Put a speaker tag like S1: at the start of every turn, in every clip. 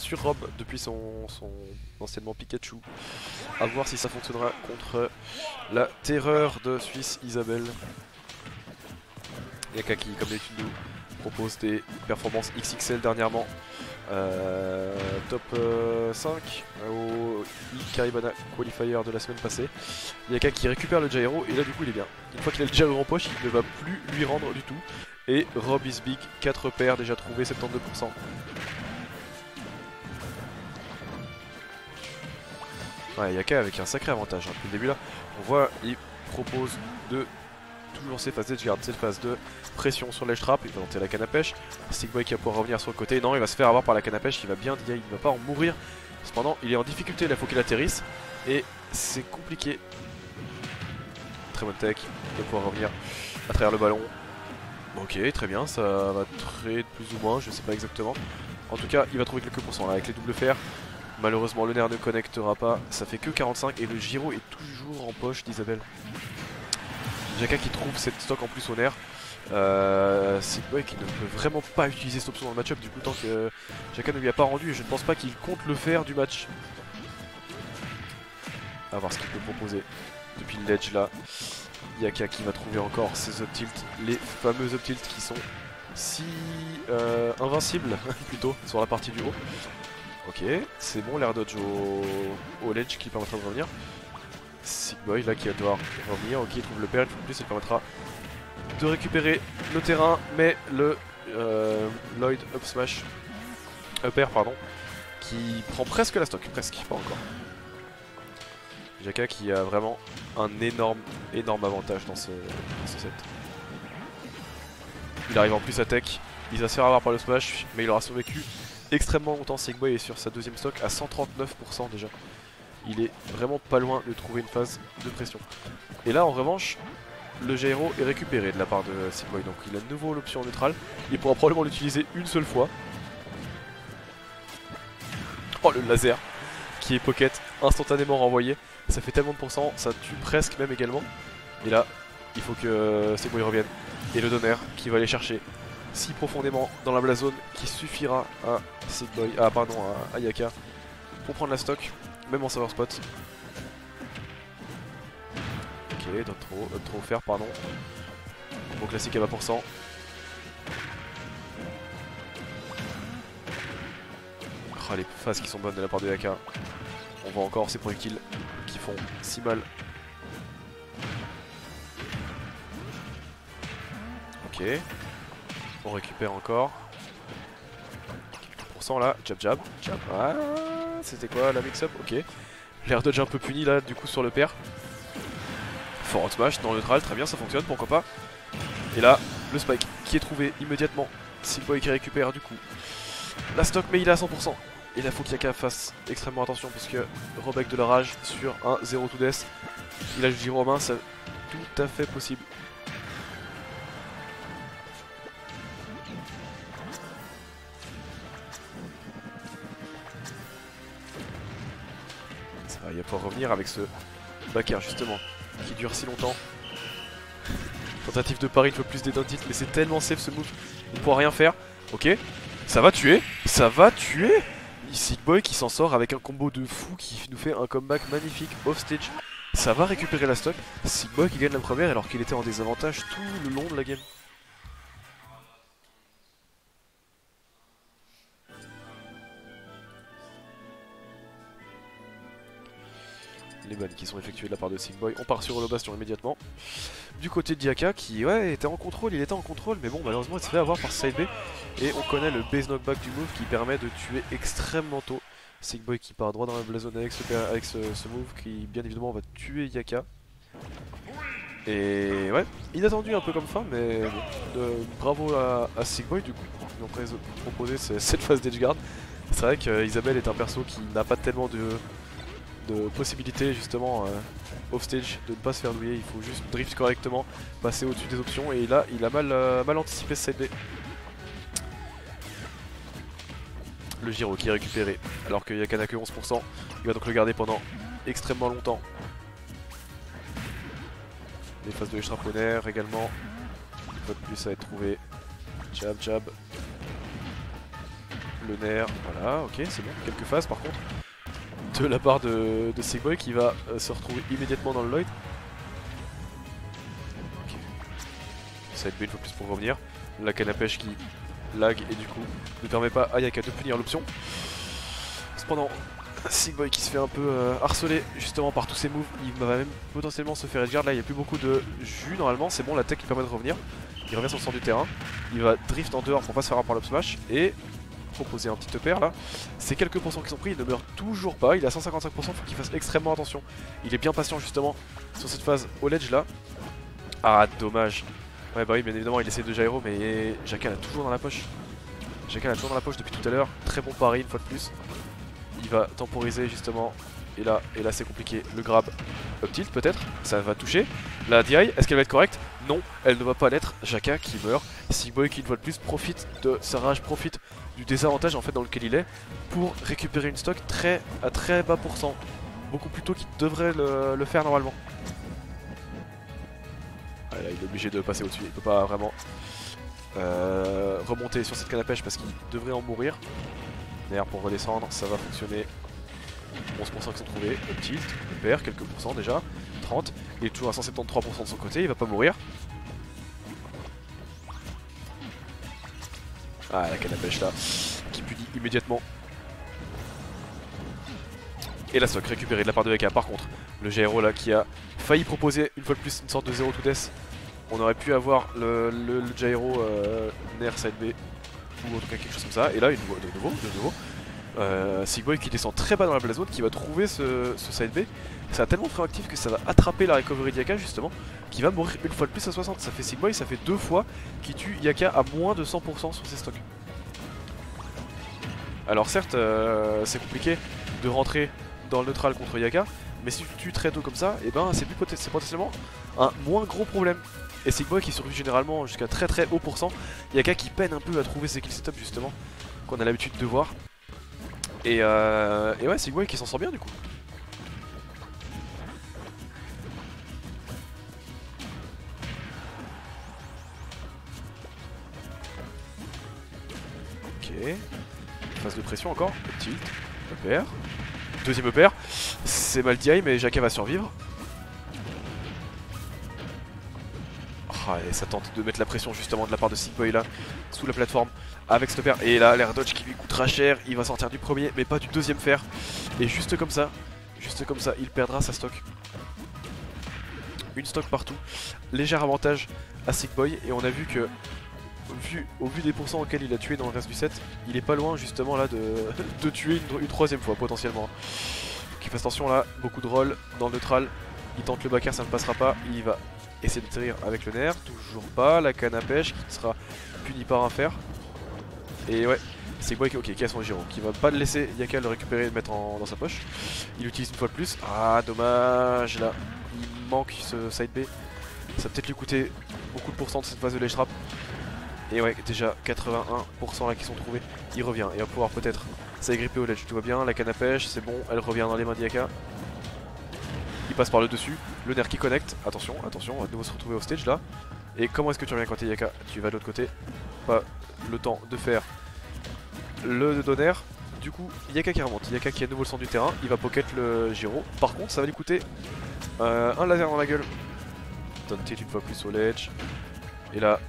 S1: sur Rob depuis son anciennement Pikachu. A voir si ça fonctionnera contre la terreur de Suisse Isabelle. Yaka qui, comme d'habitude, nous propose des performances XXL dernièrement. Top 5 au Caribana Qualifier de la semaine passée. Yaka qui récupère le gyro et là du coup il est bien. Une fois qu'il a le gyro en poche, il ne va plus lui rendre du tout. Et Rob is big, 4 paires déjà trouvées, 72%. Ouais, Yaka avec un sacré avantage hein. Depuis le début là, on voit il propose de toujours ces phases d'edge guard, cette phase de pression sur l'edge trap, il va tenter la canne à pêche. Stickboy qui va pouvoir revenir sur le côté, non il va se faire avoir par la canne à pêche, il va bien, il ne va pas en mourir. Cependant il est en difficulté, là il faut qu'il atterrisse et c'est compliqué. Très bonne tech, il va pouvoir revenir à travers le ballon. Ok, très bien, ça va trade plus ou moins, je sais pas exactement. En tout cas il va trouver quelques pourcents là avec les doubles fers. Malheureusement le nerf ne connectera pas, ça fait que 45 et le gyro est toujours en poche d'Isabelle. Yaka qui trouve cette stock en plus au nerf. Stickboy qui ne peut vraiment pas utiliser cette option dans le match-up du coup tant que Yaka ne lui a pas rendu et je ne pense pas qu'il compte le faire du match. A voir ce qu'il peut proposer depuis le ledge là. Yaka qui va trouver encore ses up tilts, les fameux up tilts qui sont si invincibles plutôt sur la partie du haut. Ok, c'est bon l'air dodge au ledge qui permettra de revenir. Stickboy là qui va devoir revenir, ok il trouve le pair, une fois de plus ça permettra de récupérer le terrain, mais le Lloyd up smash, up air pardon, qui prend presque la stock, presque, pas encore. Yaka qui a vraiment un énorme avantage dans ce set. Il arrive en plus à tech, il va se faire avoir par le smash, mais il aura survécu extrêmement longtemps. Stickboy est sur sa deuxième stock à 139% déjà. Il est vraiment pas loin de trouver une phase de pression. Et là en revanche, le gyro est récupéré de la part de Stickboy, donc il a de nouveau l'option neutrale. Il pourra probablement l'utiliser une seule fois. Oh le laser qui est pocket, instantanément renvoyé. Ça fait tellement de pourcents, ça tue presque même également. Et là, il faut que Stickboy revienne. Et le donner qui va aller chercher si profondément dans la blast zone qui suffira à Stickboy, à Yaka pour prendre la stock, même en server spot. Ok, up trop offert, pardon. Combo classique à 20%. Oh, les phases qui sont bonnes de la part de Yaka. On voit encore ces projectiles qui font si mal. Ok. On récupère encore. Quelques pourcents là. Jab jab. Jab. Ah, c'était quoi la mix-up? Ok. L'air dodge un peu puni là du coup sur le pair. Forward smash dans le neutral, très bien, ça fonctionne, pourquoi pas. Et là, le spike qui est trouvé immédiatement. Stickboy qui récupère du coup la stock, mais il est à 100%. Et là, faut qu'Yaka fasse extrêmement attention parce que Rob avec de la rage sur un 0 to death. Il a le gyro en main, c'est tout à fait possible. Ça va, il va pouvoir revenir avec ce back air justement qui dure si longtemps. Tentative de pari, il faut plus des down tilts, mais c'est tellement safe ce move, il ne pourra rien faire. Ok, ça va tuer, ça va tuer. Stickboy qui s'en sort avec un combo de fou qui nous fait un comeback magnifique off stage. Ça va récupérer la stock. Stickboy qui gagne la première alors qu'il était en désavantage tout le long de la game. Les balles qui sont effectuées de la part de Stickboy. On part sur le bastion immédiatement. Du côté de Yaka qui était en contrôle, il était en contrôle, mais bon malheureusement il se fait avoir par side B. Et on connaît le base knockback du move qui permet de tuer extrêmement tôt. Stickboy qui part droit dans la blast zone avec ce move qui bien évidemment va tuer Yaka. Et ouais, inattendu un peu comme fin, mais bravo à Stickboy du coup. Ils ont proposé cette phase d'edge guard. C'est vrai qu'Isabelle est un perso qui n'a pas tellement de possibilités justement off stage de ne pas se faire douiller, il faut juste drift correctement, passer au-dessus des options et là il a mal anticipé ce side B. Le gyro qui est récupéré alors qu'il n'y a qu'à que 11%, il va donc le garder pendant extrêmement longtemps. Les phases de l'échaponner également, une fois de plus ça va être trouvé. Jab jab. le nerf, voilà, ok, c'est bon. Quelques phases par contre de la part de Sigboy qui va se retrouver immédiatement dans le Lloyd. Ok. Ça va être bien une fois plus pour revenir. La canne à pêche qui lag et du coup ne permet pas à Yaka de punir l'option. Cependant, Sigboy qui se fait un peu harceler justement par tous ses moves, il va même potentiellement se faire edgeguard. Là il n'y a plus beaucoup de jus normalement, c'est bon, la tech lui permet de revenir. Il revient sur le centre du terrain, il va drift en dehors pour pas se faire avoir par l'up smash et proposer un petit upper là. C'est quelques pourcents qui sont pris, il ne meurt toujours pas, il est à 155%, faut qu'il fasse extrêmement attention. Il est bien patient justement sur cette phase au ledge là. Ah dommage. Ouais bah oui bien évidemment il essaie de gyro mais Jaka l'a toujours dans la poche. Jaka l'a toujours dans la poche depuis tout à l'heure, très bon pari une fois de plus. Il va temporiser justement et là c'est compliqué, le grab up tilt peut-être, ça va toucher. La DI, est-ce qu'elle va être correcte? Non, elle ne va pas l'être. Jaka qui meurt, Sigboy qui une fois de plus profite de sa rage, profite du désavantage en fait dans lequel il est pour récupérer une stock à très bas pourcent, beaucoup plus tôt qu'il devrait le faire normalement. Ah, là, il est obligé de passer au-dessus, il peut pas vraiment remonter sur cette canne à pêche parce qu'il devrait en mourir. D'ailleurs pour redescendre ça va fonctionner. 11% qui sont trouvés, up tilt, il perd quelques pourcents déjà, 30, il est toujours à 173% de son côté, il va pas mourir. Ah la canne à pêche là, qui punit immédiatement. Et la stock récupérée de la part de Yaka. Par contre, le gyro là qui a failli proposer une fois de plus une sorte de 0 to death. On aurait pu avoir le gyro Nair side B ou en tout cas quelque chose comme ça. Et là de nouveau. Sigboy qui descend très bas dans la blast zone, qui va trouver ce side B. Ça a tellement réactif que ça va attraper la recovery de Yaka justement, qui va mourir une fois de plus à 60. Ça fait Sigboy, ça fait 2 fois qui tue Yaka à moins de 100% sur ses stocks. Alors certes c'est compliqué de rentrer dans le neutral contre Yaka, mais si tu tues très tôt comme ça, et ben c'est potentiellement un moins gros problème. Et Sigboy qui survit généralement jusqu'à très haut pourcent, Yaka qui peine un peu à trouver ses kill setup justement, qu'on a l'habitude de voir. Et ouais, Sigboy qui s'en sort bien du coup. Ok. Phase de pression encore. Tilt. EPR. Deuxième EPR. C'est mal DI mais Jaka va survivre. Ah, et ça tente de mettre la pression justement de la part de Sigboy là, sous la plateforme, avec stopper. Et là, l'air dodge qui lui coûtera cher, il va sortir du premier, mais pas du deuxième fer. Et juste comme ça, il perdra sa stock. Une stock partout, léger avantage à Sigboy. Et on a vu que, au vu des pourcents auxquels il a tué dans le reste du set, il est pas loin justement là de tuer une troisième fois potentiellement. Donc il fasse attention là, beaucoup de roll dans le neutral. Il tente le backer, ça ne passera pas, il va essayer de tirer avec le nerf, toujours pas, la canne à pêche qui sera punie par un fer. Et ouais, Sigboy qui a son gyro, qui va pas le laisser Yaka le récupérer et le mettre dans sa poche. Il l'utilise une fois de plus, ah dommage là, il manque ce side B. Ça va peut-être lui coûter beaucoup de pourcents de cette phase de ledge trap. Et ouais, déjà 81% là qui sont trouvés, il revient et va pouvoir peut-être s'agripper au ledge, tu vois bien, la canne à pêche, c'est bon, elle revient dans les mains d'Yaka. Il passe par le dessus, le nerf qui connecte, attention, on va de nouveau se retrouver au stage là. Et comment est-ce que tu reviens quand t'es Yaka? Tu vas de l'autre côté, pas le temps de faire le donner. Du coup, Yaka qui remonte, Yaka qui est à nouveau le centre du terrain, il va pocket le gyro. Par contre, ça va lui coûter un laser dans la gueule. Donne tilt une fois plus au ledge. Et là,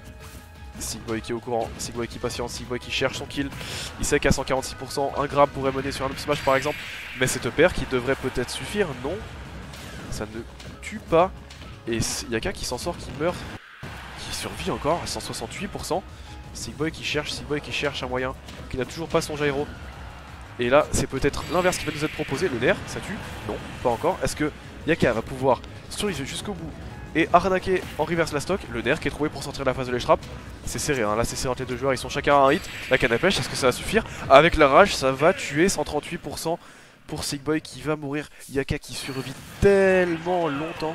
S1: Sigboy qui est au courant, Sigboy qui patiente, Sigboy qui cherche son kill. Il sait qu'à 146%, un grab pourrait mener sur un up smash par exemple. Mais cette paire qui devrait peut-être suffire, non. Ça ne tue pas. Et Yaka qui s'en sort, qui meurt, qui survit encore à 168%. Sigboy qui cherche un moyen, qui n'a toujours pas son gyro. Et là, c'est peut-être l'inverse qui va nous être proposé. Le nerf, ça tue? Non, pas encore. Est-ce que Yaka va pouvoir survivre jusqu'au bout et arnaquer en reverse la stock? Le nerf qui est trouvé pour sortir de la phase de ledge trap. C'est serré, hein. Là c'est serré entre les deux joueurs, ils sont chacun à un hit. La canne à pêche, est-ce que ça va suffire? Avec la rage, ça va tuer 138% pour Sigboy qui va mourir. Yaka qui survit tellement longtemps.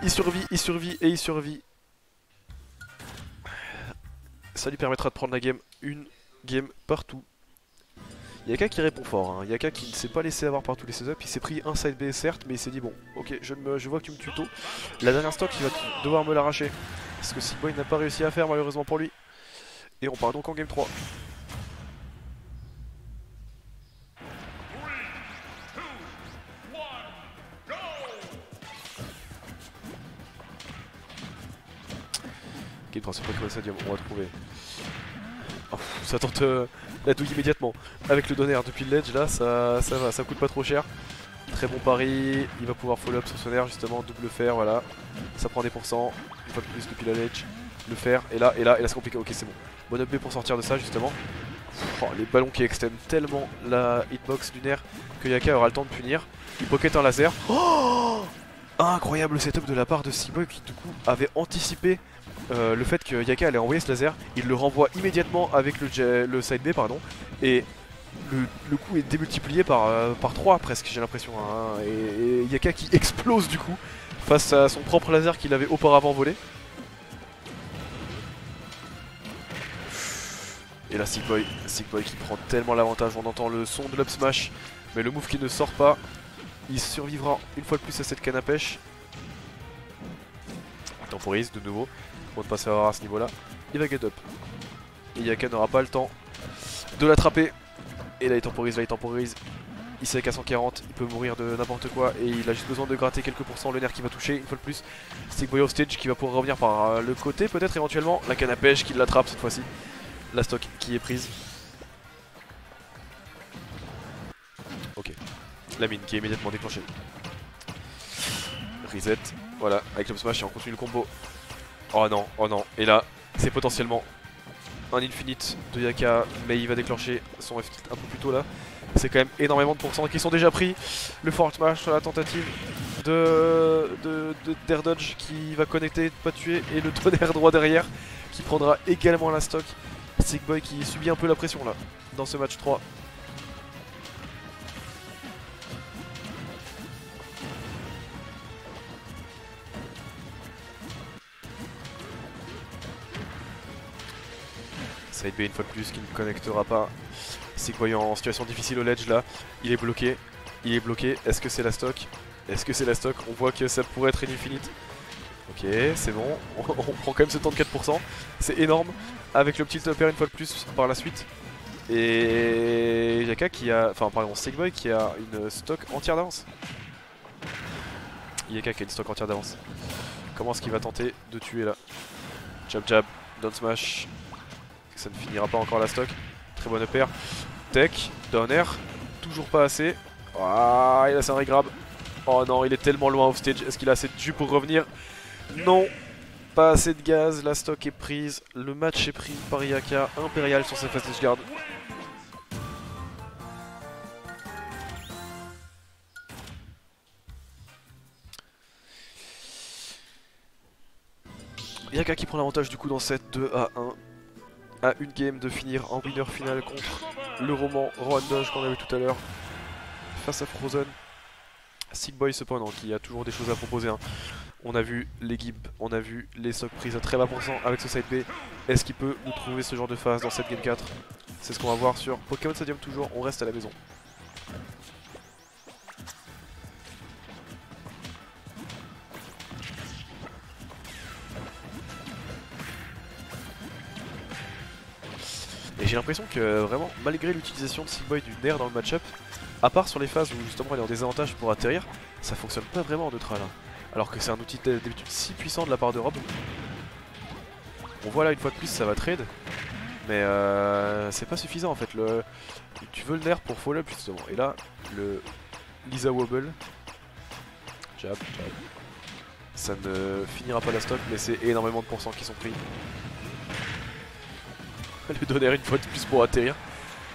S1: Il survit. Ça lui permettra de prendre la game, une game partout. Yaka qui répond fort, hein. Yaka qui ne s'est pas laissé avoir par tous les setups, il s'est pris un side B certes, mais il s'est dit bon, ok, je vois que tu me tues tôt. La dernière stock, il va devoir me l'arracher. Ce que Sigboy n'a pas réussi à faire malheureusement pour lui. Et on part donc en game 3. Game 3 sur Pokémon Stadium, on va trouver. Oh, ça tente la douille immédiatement. Avec le donner depuis le ledge là, ça va, ça coûte pas trop cher. Très bon pari, il va pouvoir follow up sur son air justement, double fer, voilà. Ça prend des pourcents, une fois de plus depuis la ledge. Le fer, et là c'est compliqué, ok c'est bon. Bon up B pour sortir de ça justement. Oh, les ballons qui extendent tellement la hitbox du nerf que Yaka aura le temps de punir. Il pocket un laser. Oh, incroyable setup de la part de Sigboy qui du coup avait anticipé le fait que Yaka allait envoyer ce laser. Il le renvoie immédiatement avec le side B pardon. Et le coup est démultiplié par 3 presque j'ai l'impression hein. Et Yaka qui explose du coup face à son propre laser qu'il avait auparavant volé. Et là Sigboy qui prend tellement l'avantage, on entend le son de l'up smash mais le move qui ne sort pas. Il survivra une fois de plus à cette canne à pêche. Il temporise de nouveau pour ne pas se faire avoir à ce niveau là. Il va get up. Et Yaka n'aura pas le temps de l'attraper. Et là il temporise, il sait qu'à 140 il peut mourir de n'importe quoi. Et il a juste besoin de gratter quelques pourcents, le nerf qui va toucher une fois de plus. Sigboy off stage qui va pouvoir revenir par le côté peut-être éventuellement. La canne à pêche qui l'attrape cette fois-ci. La stock qui est prise. Ok. La mine qui est immédiatement déclenchée. Reset. Voilà, avec l'up smash et on continue le combo. Oh non, oh non. Et là, c'est potentiellement un infinite de Yaka, mais il va déclencher son F un peu plus tôt là. C'est quand même énormément de pourcents qui sont déjà pris. Le forward smash sur la tentative d'air dodge qui va connecter, pas tuer, et le tonnerre droit derrière qui prendra également la stock. Sigboy qui subit un peu la pression là dans ce match 3. Side B une fois de plus qui ne connectera pas. Sigboy en situation difficile au ledge là. Il est bloqué. Est-ce que c'est la stock? On voit que ça pourrait être une infinite. Ok, c'est bon. On prend quand même ce temps de 4%. C'est énorme. Avec le petit upper une fois de plus par la suite. Et Yaka qui a... Enfin pardon, Sigboy qui a une stock entière d'avance. Yaka qui a une stock entière d'avance. Comment est-ce qu'il va tenter de tuer là? Jab, down smash. Ça ne finira pas encore la stock. Très bon upper. Tech, down air. Toujours pas assez. Ah, il a un regrab. Oh non, il est tellement loin off stage. Est-ce qu'il a assez de jus pour revenir? Non. Pas assez de gaz, la stock est prise, le match est pris par Yaka, Impérial sur sa fast guard. Yaka qui prend l'avantage du coup dans cette 2-1. À une game de finir en winner final contre le roman Rohan Dodge qu'on a vu tout à l'heure. Face à Frozen. Sigboy cependant qui a toujours des choses à proposer hein. On a vu les gibbs, on a vu les stocks prises à très bas pourcent avec ce side B. Est-ce qu'il peut nous trouver ce genre de phase dans cette game 4? C'est ce qu'on va voir sur Pokémon Stadium toujours, on reste à la maison. Et j'ai l'impression que vraiment, malgré l'utilisation de Sigboy du nerf dans le match-up, à part sur les phases où justement il est en désavantage pour atterrir, ça fonctionne pas vraiment en neutral. Hein. Alors que c'est un outil d'habitude si puissant de la part de Rob. On voit là une fois de plus ça va trade. Mais c'est pas suffisant en fait. Tu veux le nerf pour follow up justement. Et là, le Lisa Wobble. Jab. Ça ne finira pas la stock, mais c'est énormément de pourcents qui sont pris. Le donner une fois de plus pour atterrir.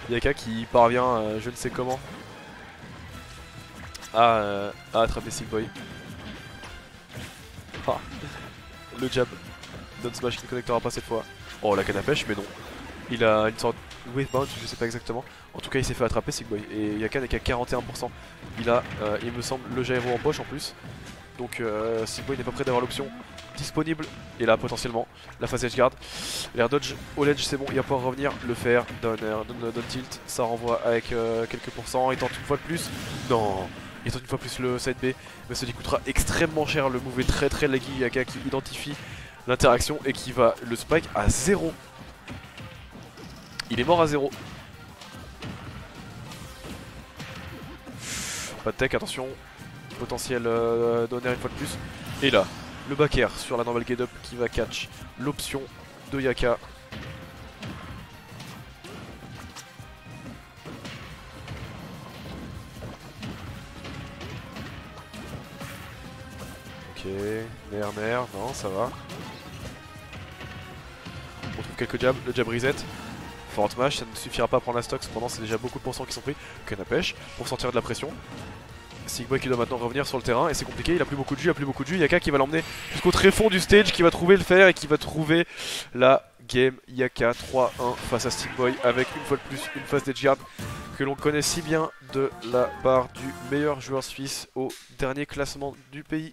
S1: Yaka qui parvient, je ne sais comment, à attraper Sigboy. Ah, le jab. Down smash qui ne connectera pas cette fois. Oh la canne à pêche, mais non. Il a une sorte de wave bounce, je sais pas exactement. En tout cas, il s'est fait attraper Sigboy. Et Yaka n'est qu'à 41%. Il a, il me semble, le gyro en poche en plus. Donc Sigboy n'est pas prêt d'avoir l'option disponible. Et là, potentiellement, la phase edge guard. L'air dodge au ledge, c'est bon, il va pouvoir revenir. Le faire, down tilt. Ça renvoie avec quelques pourcents. Il tente une fois de plus. Non. Il tente une fois plus le side B, mais ça lui coûtera extrêmement cher. Le move est très laggy. Yaka qui identifie l'interaction et qui va le spike à 0. Il est mort à 0. Pas de tech, attention. Potentiel donner une fois de plus. Et là, le back air sur la normal get up qui va catch l'option de Yaka. Ok, nerf, non, ça va. On trouve quelques jabs, le jab reset. Forte match, ça ne suffira pas à prendre la stock, cependant c'est déjà beaucoup de pourcents qui sont pris. Canapèche pour sortir de la pression. Sigboy qui doit maintenant revenir sur le terrain et c'est compliqué, il a plus beaucoup de jus, Yaka qui va l'emmener jusqu'au très fond du stage, qui va trouver le fer et qui va trouver la game. Yaka 3-1 face à Sigboy avec une fois de plus une phase d'edgeguard que l'on connaît si bien de la part du meilleur joueur suisse au dernier classement du pays.